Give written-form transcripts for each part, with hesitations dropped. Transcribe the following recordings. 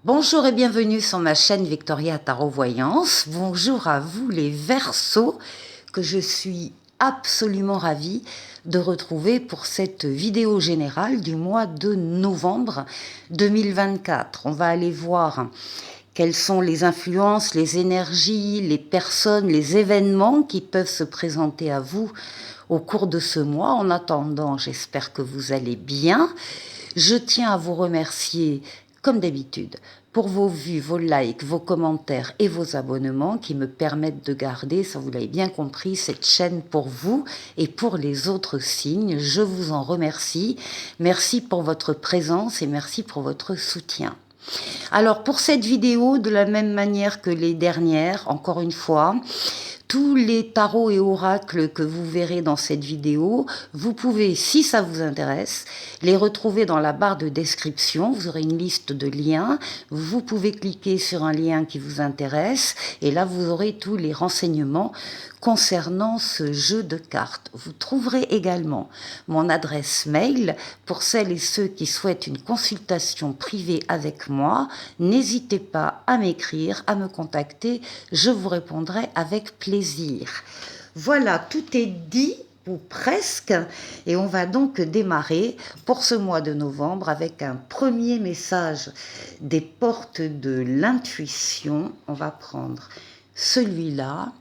Bonjour et bienvenue sur ma chaîne Victoria Tarot Voyance. Bonjour à vous les Verseaux que je suis absolument ravie de retrouver pour cette vidéo générale du mois de novembre 2024. On va aller voir quelles sont les influences, les énergies, les personnes, les événements qui peuvent se présenter à vous au cours de ce mois. En attendant, j'espère que vous allez bien. Je tiens à vous remercier, comme d'habitude, pour vos vues, vos likes, vos commentaires et vos abonnements qui me permettent de garder, ça vous l'avez bien compris, cette chaîne pour vous et pour les autres signes. Je vous en remercie. Merci pour votre présence et merci pour votre soutien. Alors pour cette vidéo, de la même manière que les dernières, encore une fois, tous les tarots et oracles que vous verrez dans cette vidéo, vous pouvez, si ça vous intéresse, les retrouver dans la barre de description. Vous aurez une liste de liens. Vous pouvez cliquer sur un lien qui vous intéresse et là, vous aurez tous les renseignements concernant ce jeu de cartes. Vous trouverez également mon adresse mail pour celles et ceux qui souhaitent une consultation privée avec moi. N'hésitez pas à m'écrire, à me contacter. Je vous répondrai avec plaisir. Voilà, tout est dit ou presque, et on va donc démarrer pour ce mois de novembre avec un premier message des portes de l'intuition. On va prendre celui-là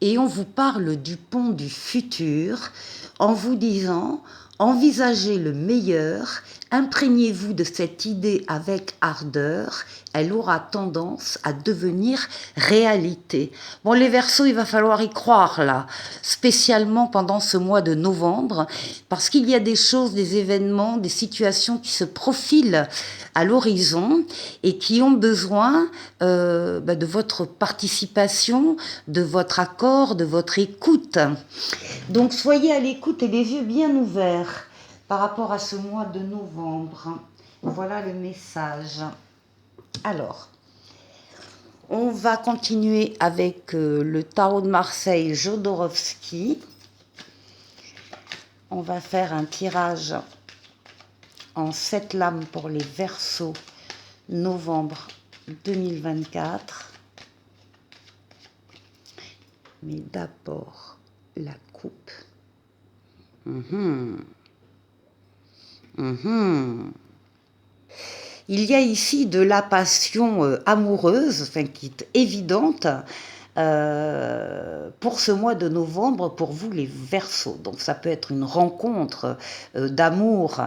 et on vous parle du pont du futur en vous disant: envisagez le meilleur, imprégnez-vous de cette idée avec ardeur, elle aura tendance à devenir réalité. Bon, les Verseaux, il va falloir y croire là, spécialement pendant ce mois de novembre, parce qu'il y a des choses, des événements, des situations qui se profilent à l'horizon et qui ont besoin de votre participation, de votre accord, de votre écoute. Donc soyez à l'écoute et les yeux bien ouverts par rapport à ce mois de novembre. Voilà le message. Alors, on va continuer avec le tarot de Marseille Jodorowsky. On va faire un tirage en 7 lames pour les Verseaux novembre 2024. Mais d'abord, la coupe. Il y a ici de la passion amoureuse, enfin, qui est évidente pour ce mois de novembre, pour vous les Verseaux. Donc ça peut être une rencontre d'amour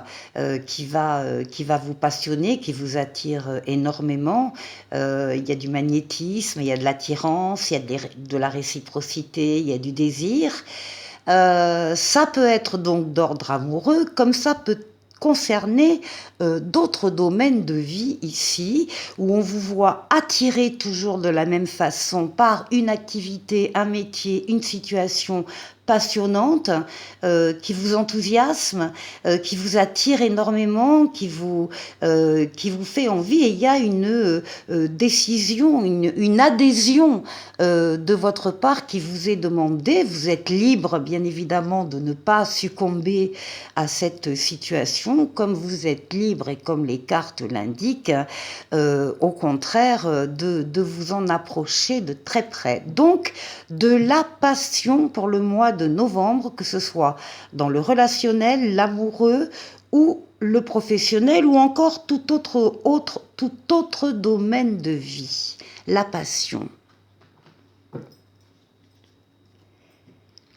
qui va vous passionner, qui vous attire énormément. Il y a du magnétisme, il y a de l'attirance, il y a de la réciprocité, il y a du désir. Ça peut être donc d'ordre amoureux, comme ça peut concerner d'autres domaines de vie ici, où on vous voit attiré toujours de la même façon par une activité, un métier, une situation passionnante, qui vous enthousiasme, qui vous attire énormément, qui vous fait envie, et il y a une décision, une adhésion de votre part qui vous est demandée. Vous êtes libre, bien évidemment, de ne pas succomber à cette situation, comme vous êtes libre, et comme les cartes l'indiquent, au contraire, de vous en approcher de très près. Donc, de la passion pour le mois de novembre, que ce soit dans le relationnel, l'amoureux ou le professionnel, ou encore tout autre domaine de vie. La passion.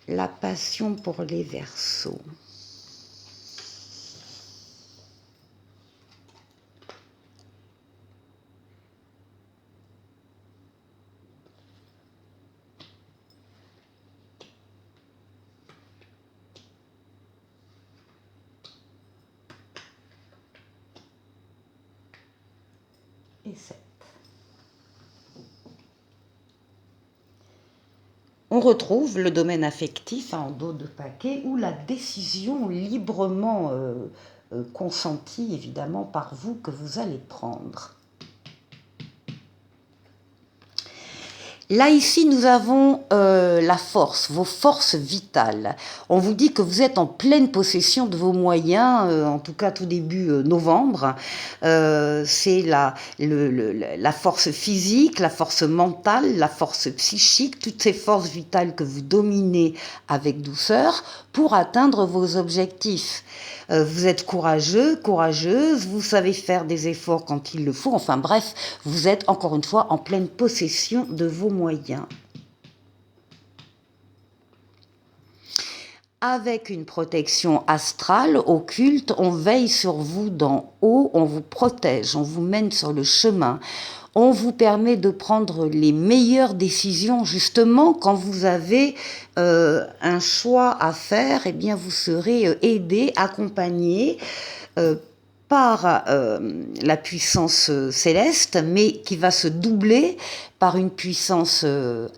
La passion pour les Verseaux. Et 7. On retrouve le domaine affectif en dos de paquet, où la décision librement consentie, évidemment, par vous, que vous allez prendre. Là, ici, nous avons la force, vos forces vitales. On vous dit que vous êtes en pleine possession de vos moyens, en tout cas tout début novembre. C'est la force physique, la force mentale, la force psychique, toutes ces forces vitales que vous dominez avec douceur pour atteindre vos objectifs. Vous êtes courageux, courageuse, vous savez faire des efforts quand il le faut. Enfin bref, vous êtes encore une fois en pleine possession de vos moyens. Avec une protection astrale, occulte, on veille sur vous d'en haut, on vous protège, on vous mène sur le chemin. On vous permet de prendre les meilleures décisions justement quand vous avez un choix à faire, eh bien vous serez aidé, accompagné par la puissance céleste, mais qui va se doubler par une puissance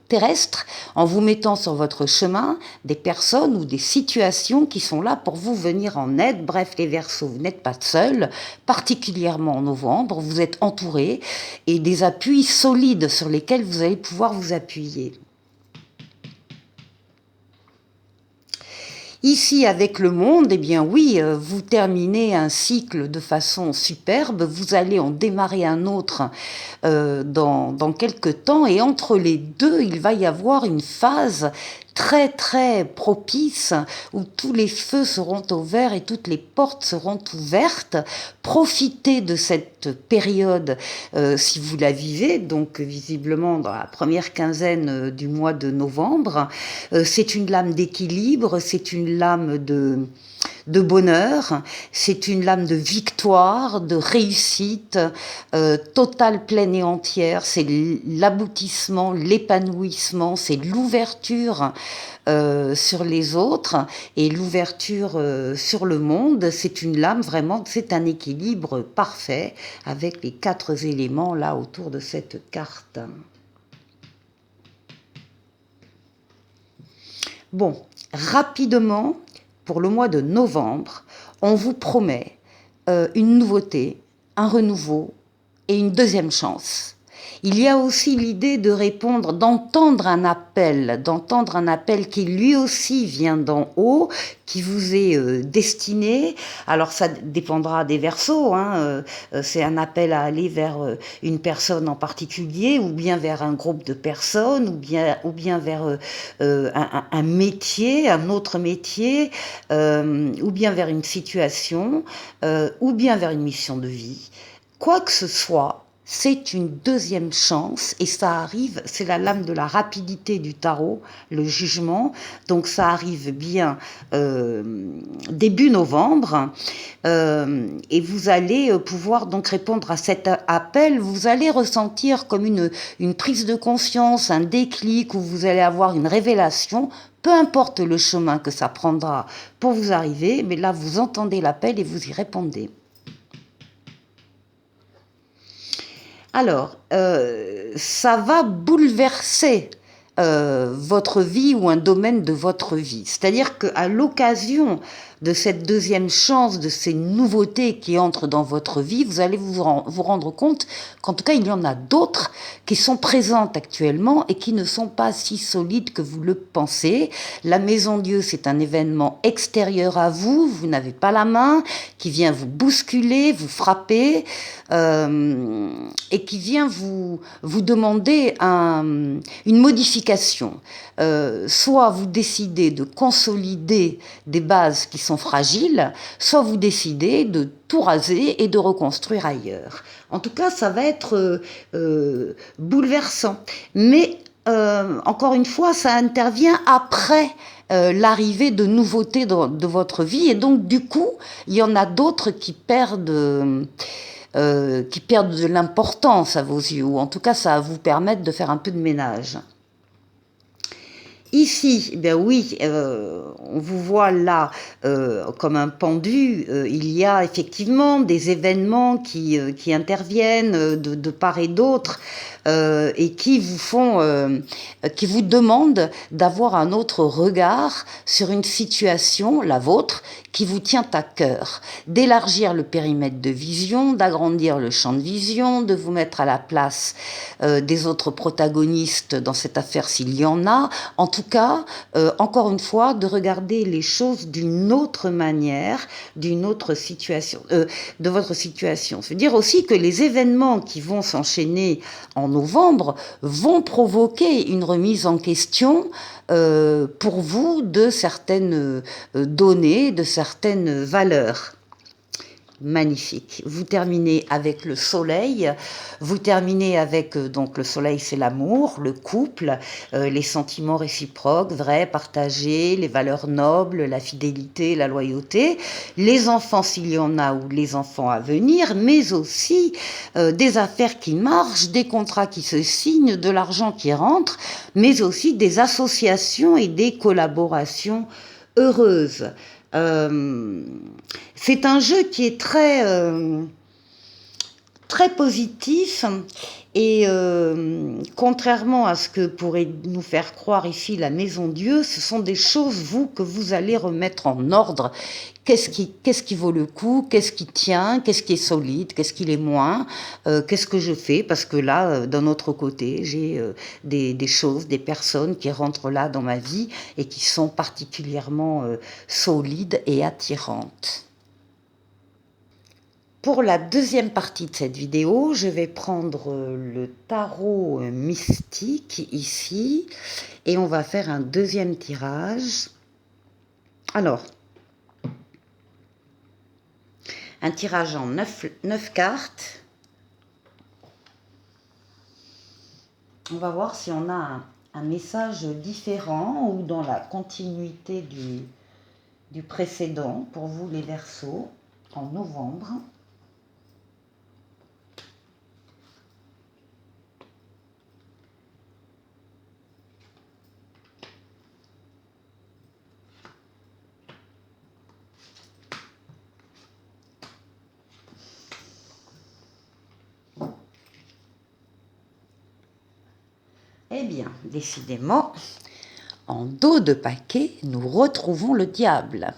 terrestre, en vous mettant sur votre chemin des personnes ou des situations qui sont là pour vous venir en aide. Bref, les Verseaux, vous n'êtes pas seuls, particulièrement en novembre, vous êtes entourés et des appuis solides sur lesquels vous allez pouvoir vous appuyer. Ici, avec le monde, eh bien oui, vous terminez un cycle de façon superbe, vous allez en démarrer un autre dans quelques temps, et entre les deux, il va y avoir une phase très très propice où tous les feux seront au vert et toutes les portes seront ouvertes. Profitez de cette période si vous la vivez, donc visiblement dans la première quinzaine du mois de novembre. C'est une lame d'équilibre, c'est une lame de bonheur, c'est une lame de victoire, de réussite totale, pleine et entière, c'est l'aboutissement, l'épanouissement, c'est l'ouverture sur les autres et l'ouverture sur le monde. C'est une lame vraiment, c'est un équilibre parfait avec les 4 éléments là autour de cette carte. Bon, rapidement, pour le mois de novembre, on vous promet une nouveauté, un renouveau et une deuxième chance. Il y a aussi l'idée de répondre, d'entendre un appel qui lui aussi vient d'en haut, qui vous est destiné. Alors ça dépendra des Verseaux, hein, c'est un appel à aller vers une personne en particulier, ou bien vers un groupe de personnes, ou bien vers un métier, un autre métier, ou bien vers une situation, ou bien vers une mission de vie. Quoi que ce soit, c'est une deuxième chance et ça arrive, c'est la lame de la rapidité du tarot, le jugement, donc ça arrive bien début novembre et vous allez pouvoir donc répondre à cet appel. Vous allez ressentir comme une prise de conscience, un déclic, où vous allez avoir une révélation, peu importe le chemin que ça prendra pour vous arriver, mais là vous entendez l'appel et vous y répondez. Alors, ça va bouleverser votre vie ou un domaine de votre vie. C'est-à-dire qu'à l'occasion de cette deuxième chance, de ces nouveautés qui entrent dans votre vie, vous allez vous rendre compte qu'en tout cas, il y en a d'autres qui sont présentes actuellement et qui ne sont pas si solides que vous le pensez. La Maison Dieu, c'est un événement extérieur à vous, vous n'avez pas la main, qui vient vous bousculer, vous frapper, et qui vient vous demander une modification. Soit vous décidez de consolider des bases qui sont fragiles, soit vous décidez de tout raser et de reconstruire ailleurs. En tout cas, ça va être bouleversant. Mais encore une fois, ça intervient après l'arrivée de nouveautés de votre vie. Et donc, du coup, il y en a d'autres qui perdent de l'importance à vos yeux. Ou en tout cas, ça va vous permettre de faire un peu de ménage. Ici, ben oui, on vous voit là comme un pendu. Il y a effectivement des événements qui interviennent de part et d'autre et qui vous demandent d'avoir un autre regard sur une situation, la vôtre, qui vous tient à cœur, d'élargir le périmètre de vision, d'agrandir le champ de vision, de vous mettre à la place des autres protagonistes dans cette affaire s'il y en a. En tout cas, encore une fois, de regarder les choses d'une autre manière, d'une autre situation, de votre situation. C'est-à-dire aussi que les événements qui vont s'enchaîner en novembre vont provoquer une remise en question pour vous de certaines données, de certaines valeurs. Magnifique. Vous terminez avec le soleil, vous terminez avec, donc le soleil c'est l'amour, le couple, les sentiments réciproques, vrais, partagés, les valeurs nobles, la fidélité, la loyauté, les enfants s'il y en a ou les enfants à venir, mais aussi des affaires qui marchent, des contrats qui se signent, de l'argent qui rentre, mais aussi des associations et des collaborations heureuses. C'est un jeu qui est très positif et contrairement à ce que pourrait nous faire croire ici la Maison Dieu, ce sont des choses, vous, que vous allez remettre en ordre. Qu'est-ce qui vaut le coup? Qu'est-ce qui tient? Qu'est-ce qui est solide? Qu'est-ce qui l'est moins? Qu'est-ce que je fais? Parce que là, d'un autre côté, j'ai des choses, des personnes qui rentrent là dans ma vie et qui sont particulièrement solides et attirantes. Pour la deuxième partie de cette vidéo, je vais prendre le tarot mystique ici et on va faire un deuxième tirage. Alors, un tirage en 9 cartes. On va voir si on a un message différent ou dans la continuité du précédent pour vous les Verseaux en novembre. Eh bien, décidément, en dos de paquet, nous retrouvons le diable.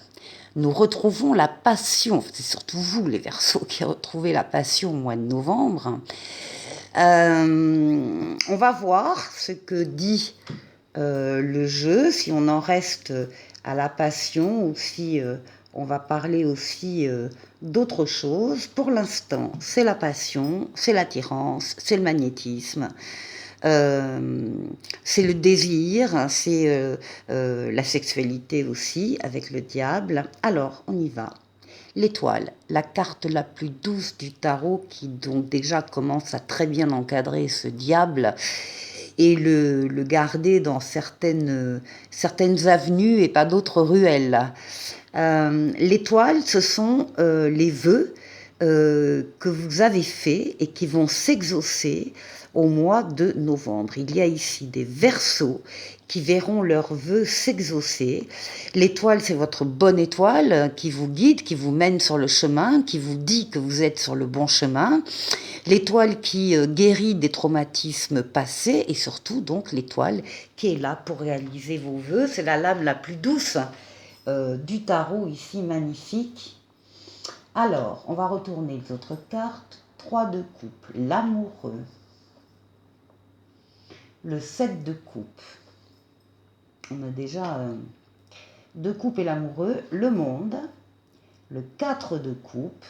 Nous retrouvons la passion. C'est surtout vous, les Verseaux, qui retrouvez la passion au mois de novembre. On va voir ce que dit le jeu, si on en reste à la passion ou si on va parler aussi d'autres choses. Pour l'instant, c'est la passion, c'est l'attirance, c'est le magnétisme. C'est le désir, c'est la sexualité aussi avec le diable. Alors, on y va. L'étoile, la carte la plus douce du tarot qui donc déjà commence à très bien encadrer ce diable et le garder dans certaines avenues et pas d'autres ruelles. L'étoile, ce sont les vœux que vous avez faits et qui vont s'exaucer au mois de novembre. Il y a ici des Verseaux qui verront leurs vœux s'exaucer. L'étoile, c'est votre bonne étoile qui vous guide, qui vous mène sur le chemin, qui vous dit que vous êtes sur le bon chemin. L'étoile qui guérit des traumatismes passés et surtout donc l'étoile qui est là pour réaliser vos vœux. C'est la lame la plus douce du tarot ici, magnifique. Alors, on va retourner les autres cartes. 3 de coupe, l'amoureux. Le 7 de coupe. On a déjà 2 coupes et l'amoureux. Le monde. Le 4 de coupe.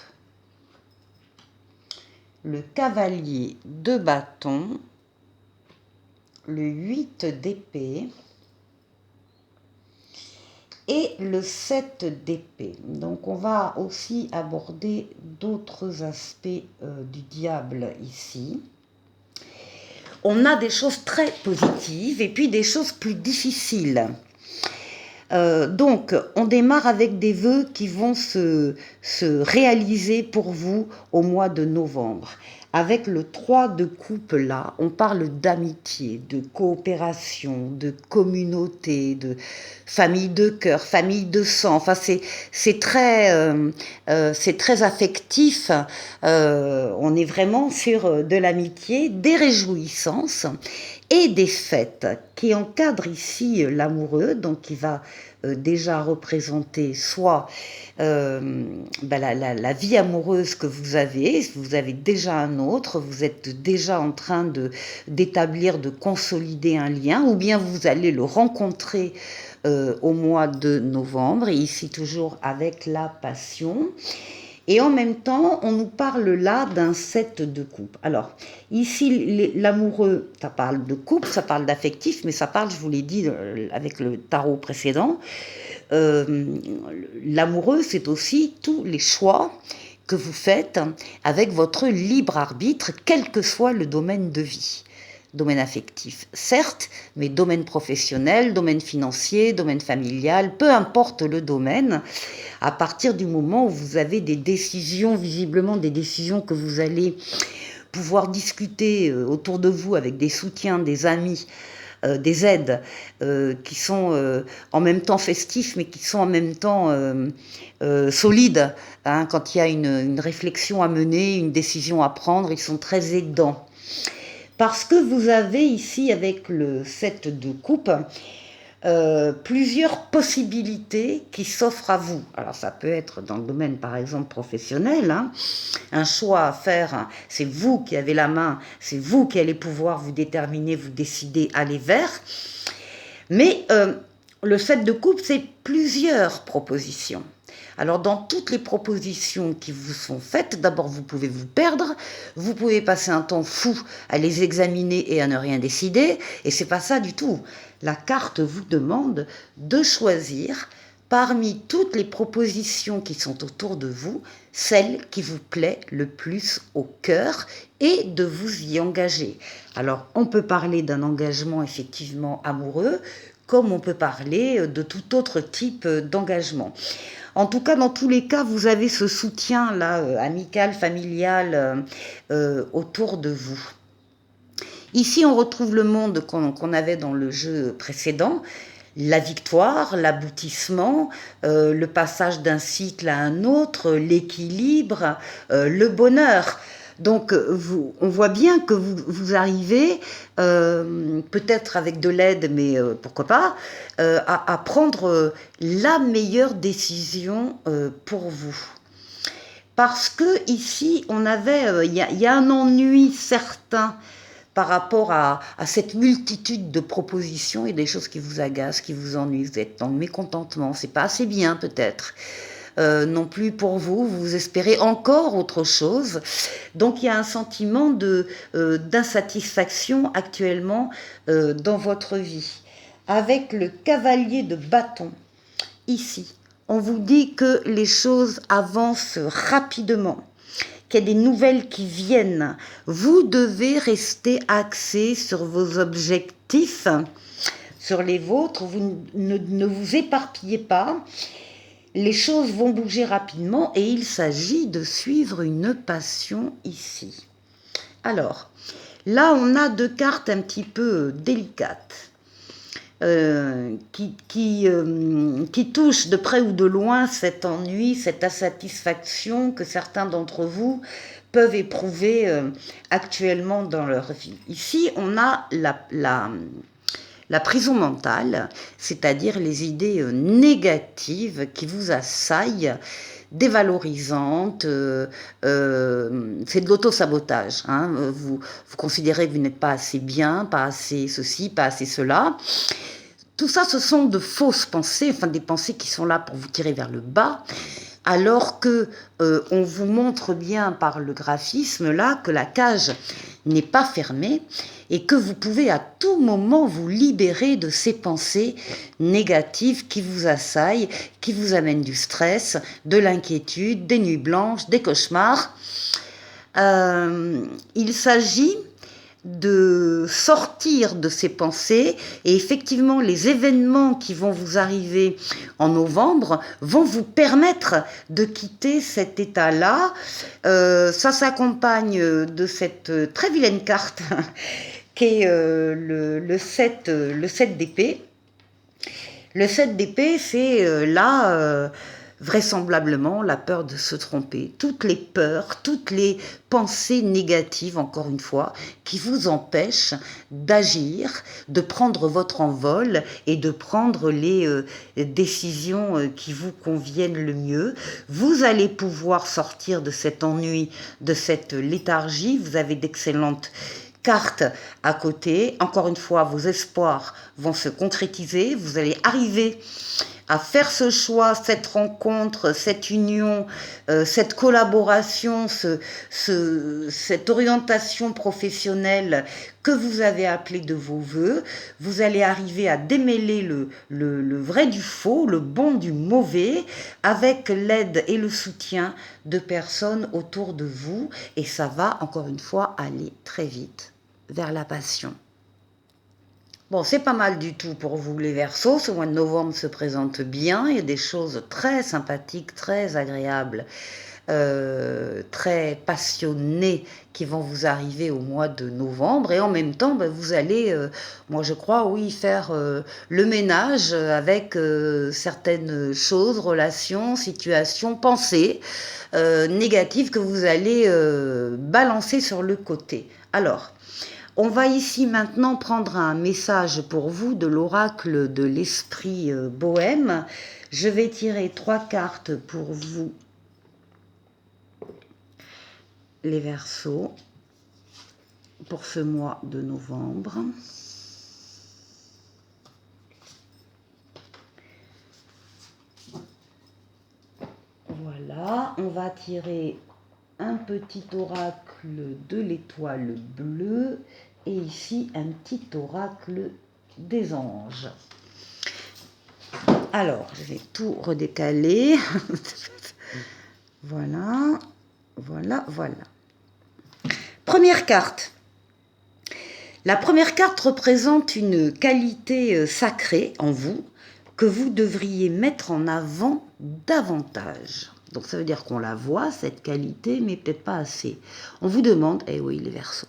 Le cavalier de bâton. Le 8 d'épée. Et le 7 d'épée. Donc on va aussi aborder d'autres aspects du diable ici. On a des choses très positives et puis des choses plus difficiles. Donc, on démarre avec des vœux qui vont se réaliser pour vous au mois de novembre. Avec le 3 de coupe là, on parle d'amitié, de coopération, de communauté, de famille de cœur, famille de sang. Enfin, c'est très affectif. On est vraiment sur de l'amitié, des réjouissances et des fêtes qui encadrent ici l'amoureux, donc qui va déjà représenté soit la vie amoureuse que vous avez déjà un autre, vous êtes déjà en train d'établir, de consolider un lien, ou bien vous allez le rencontrer au mois de novembre, et ici toujours avec la passion. Et en même temps, on nous parle là d'un 7 de coupe. Alors, ici, l'amoureux, ça parle de couple, ça parle d'affectif, mais ça parle, je vous l'ai dit avec le tarot précédent, l'amoureux, c'est aussi tous les choix que vous faites avec votre libre arbitre, quel que soit le domaine de vie. Domaine affectif, certes, mais domaine professionnel, domaine financier, domaine familial, peu importe le domaine, à partir du moment où vous avez des décisions, visiblement des décisions que vous allez pouvoir discuter autour de vous avec des soutiens, des amis, des aides qui sont en même temps festifs, mais qui sont en même temps solides. Hein, quand il y a une réflexion à mener, une décision à prendre, ils sont très aidants. Parce que vous avez ici, avec le 7 de coupe, plusieurs possibilités qui s'offrent à vous. Alors ça peut être dans le domaine par exemple professionnel, hein, un choix à faire, hein, c'est vous qui avez la main, c'est vous qui allez pouvoir vous déterminer, vous décider, aller vers. Mais le 7 de coupe, c'est plusieurs propositions. Alors dans toutes les propositions qui vous sont faites, d'abord vous pouvez vous perdre, vous pouvez passer un temps fou à les examiner et à ne rien décider, et c'est pas ça du tout. La carte vous demande de choisir parmi toutes les propositions qui sont autour de vous, celle qui vous plaît le plus au cœur et de vous y engager. Alors on peut parler d'un engagement effectivement amoureux, comme on peut parler de tout autre type d'engagement. En tout cas, dans tous les cas, vous avez ce soutien-là, amical, familial, autour de vous. Ici, on retrouve le monde qu'on avait dans le jeu précédent, la victoire, l'aboutissement, le passage d'un cycle à un autre, l'équilibre, le bonheur. Donc, on voit bien que vous arrivez, peut-être avec de l'aide, mais pourquoi pas, à prendre la meilleure décision pour vous. Parce que ici, il y a un ennui certain par rapport à cette multitude de propositions et des choses qui vous agacent, qui vous ennuient. Vous êtes dans le mécontentement, c'est pas assez bien peut-être. Non plus pour vous, vous espérez encore autre chose. Donc il y a un sentiment d'insatisfaction actuellement dans votre vie. Avec le cavalier de bâton, ici, on vous dit que les choses avancent rapidement, qu'il y a des nouvelles qui viennent. Vous devez rester axé sur vos objectifs, sur les vôtres. Vous ne vous éparpillez pas. Les choses vont bouger rapidement et il s'agit de suivre une passion ici. Alors, là, on a deux cartes un petit peu délicates qui touchent de près ou de loin cet ennui, cette insatisfaction que certains d'entre vous peuvent éprouver actuellement dans leur vie. Ici, on a la prison mentale, c'est-à-dire les idées négatives qui vous assaillent, dévalorisantes, c'est de l'auto-sabotage. Hein. Vous considérez que vous n'êtes pas assez bien, pas assez ceci, pas assez cela. Tout ça, ce sont de fausses pensées, enfin des pensées qui sont là pour vous tirer vers le bas, alors que on vous montre bien par le graphisme là que la cage n'est pas fermée et que vous pouvez à tout moment vous libérer de ces pensées négatives qui vous assaillent, qui vous amènent du stress, de l'inquiétude, des nuits blanches, des cauchemars. Il s'agit de sortir de ces pensées et effectivement les événements qui vont vous arriver en novembre vont vous permettre de quitter cet état-là. Ça s'accompagne de cette très vilaine carte qui est le 7 d'épée. Le 7 d'épée, c'est là vraisemblablement la peur de se tromper, toutes les peurs, toutes les pensées négatives, encore une fois, qui vous empêchent d'agir, de prendre votre envol et de prendre les décisions qui vous conviennent le mieux. Vous allez pouvoir sortir de cet ennui, de cette léthargie. Vous avez d'excellentes cartes à côté. Encore une fois, vos espoirs vont se concrétiser. Vous allez arriver à faire ce choix, cette rencontre, cette union, cette collaboration, cette orientation professionnelle que vous avez appelée de vos voeux. Vous allez arriver à démêler le vrai du faux, le bon du mauvais, avec l'aide et le soutien de personnes autour de vous. Et ça va, encore une fois, aller très vite vers la passion. Bon, c'est pas mal du tout pour vous les Verseaux. Ce mois de novembre se présente bien. Il y a des choses très sympathiques, très agréables, très passionnées qui vont vous arriver au mois de novembre. Et en même temps, ben, vous allez, moi je crois, oui, faire le ménage avec certaines choses, relations, situations, pensées négatives que vous allez balancer sur le côté. Alors, on va ici maintenant prendre un message pour vous de l'oracle de l'esprit bohème. Je vais tirer 3 cartes pour vous, les Verseaux, pour ce mois de novembre. Voilà, on va tirer un petit oracle de l'étoile bleue et ici un petit oracle des anges. Alors, je vais tout redécaler. Voilà, voilà, voilà. Première carte. La première carte représente une qualité sacrée en vous que vous devriez mettre en avant davantage. Donc ça veut dire qu'on la voit, cette qualité, mais peut-être pas assez. On vous demande, eh oui, les Verseaux,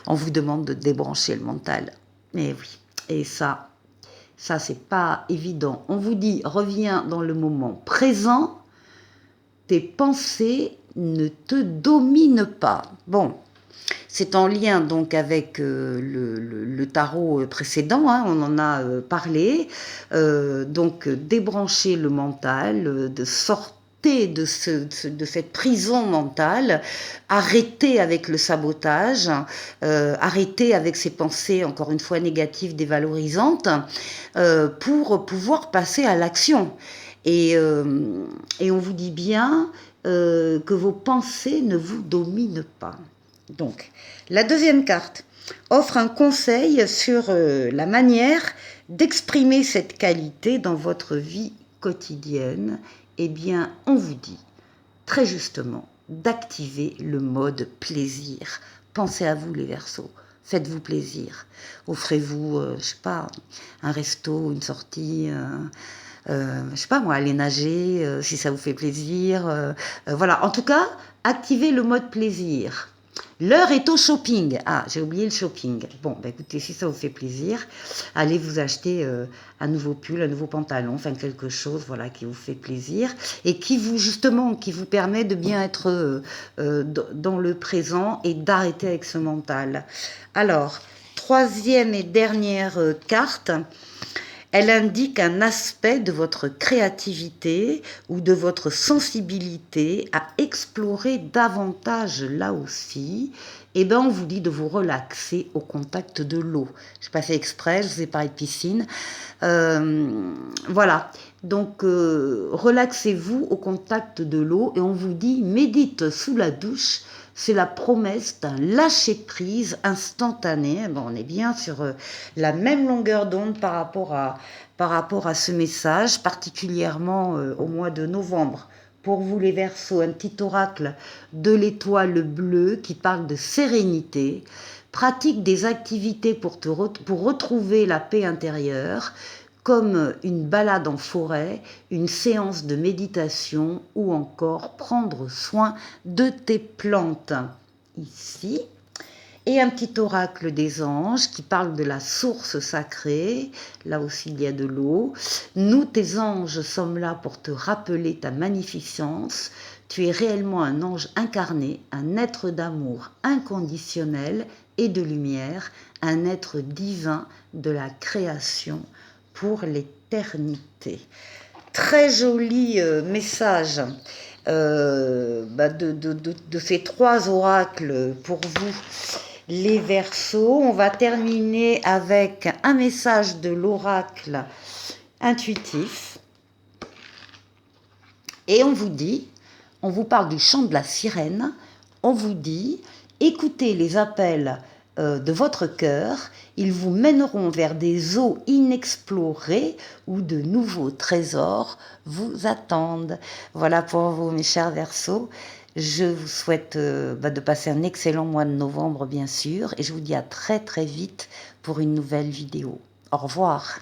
on vous demande de débrancher le mental. Eh oui, et ça c'est pas évident. On vous dit, reviens dans le moment présent, tes pensées ne te dominent pas. Bon, c'est en lien donc avec le tarot précédent, hein, on en a parlé. Donc débrancher le mental, de sortir de cette prison mentale, arrêter avec le sabotage, arrêter avec ces pensées, encore une fois négatives, dévalorisantes, pour pouvoir passer à l'action. Et on vous dit bien que vos pensées ne vous dominent pas. Donc, la deuxième carte offre un conseil sur la manière d'exprimer cette qualité dans votre vie quotidienne. Eh bien, on vous dit très justement d'activer le mode plaisir. Pensez à vous les Verseaux, faites-vous plaisir. Offrez-vous, je sais pas, un resto, une sortie... je sais pas moi, aller nager, si ça vous fait plaisir. Voilà, en tout cas, activez le mode plaisir. L'heure est au shopping. Ah, j'ai oublié le shopping. Bon, bah écoutez, si ça vous fait plaisir, allez vous acheter un nouveau pull, un nouveau pantalon, enfin quelque chose, voilà, qui vous fait plaisir et qui vous, justement, qui vous permet de bien être dans le présent et d'arrêter avec ce mental. Alors, troisième et dernière carte. Elle indique un aspect de votre créativité ou de votre sensibilité à explorer davantage là aussi. Et bien, on vous dit de vous relaxer au contact de l'eau. Je n'ai pas fait exprès, je vous ai parlé de piscine. Voilà. Donc, relaxez-vous au contact de l'eau et on vous dit médite sous la douche. C'est la promesse d'un lâcher-prise instantané. Bon, on est bien sur la même longueur d'onde par rapport à ce message, particulièrement au mois de novembre. Pour vous les Verseaux, un petit oracle de l'étoile bleue qui parle de sérénité. Pratique des activités pour retrouver la paix intérieure, comme une balade en forêt, une séance de méditation ou encore prendre soin de tes plantes. Ici. et un petit oracle des anges qui parle de la source sacrée. Là aussi, il y a de l'eau. Nous, tes anges, sommes là pour te rappeler ta magnificence. Tu es réellement un ange incarné, un être d'amour inconditionnel et de lumière, un être divin de la création pour l'éternité. Très joli message de ces 3 oracles pour vous, les Verseaux. On va terminer avec un message de l'oracle intuitif. Et on vous parle du chant de la sirène, on vous dit, écoutez les appels de votre cœur, ils vous mèneront vers des eaux inexplorées où de nouveaux trésors vous attendent. Voilà pour vous, mes chers Verseaux. Je vous souhaite de passer un excellent mois de novembre, bien sûr, et je vous dis à très très vite pour une nouvelle vidéo. Au revoir.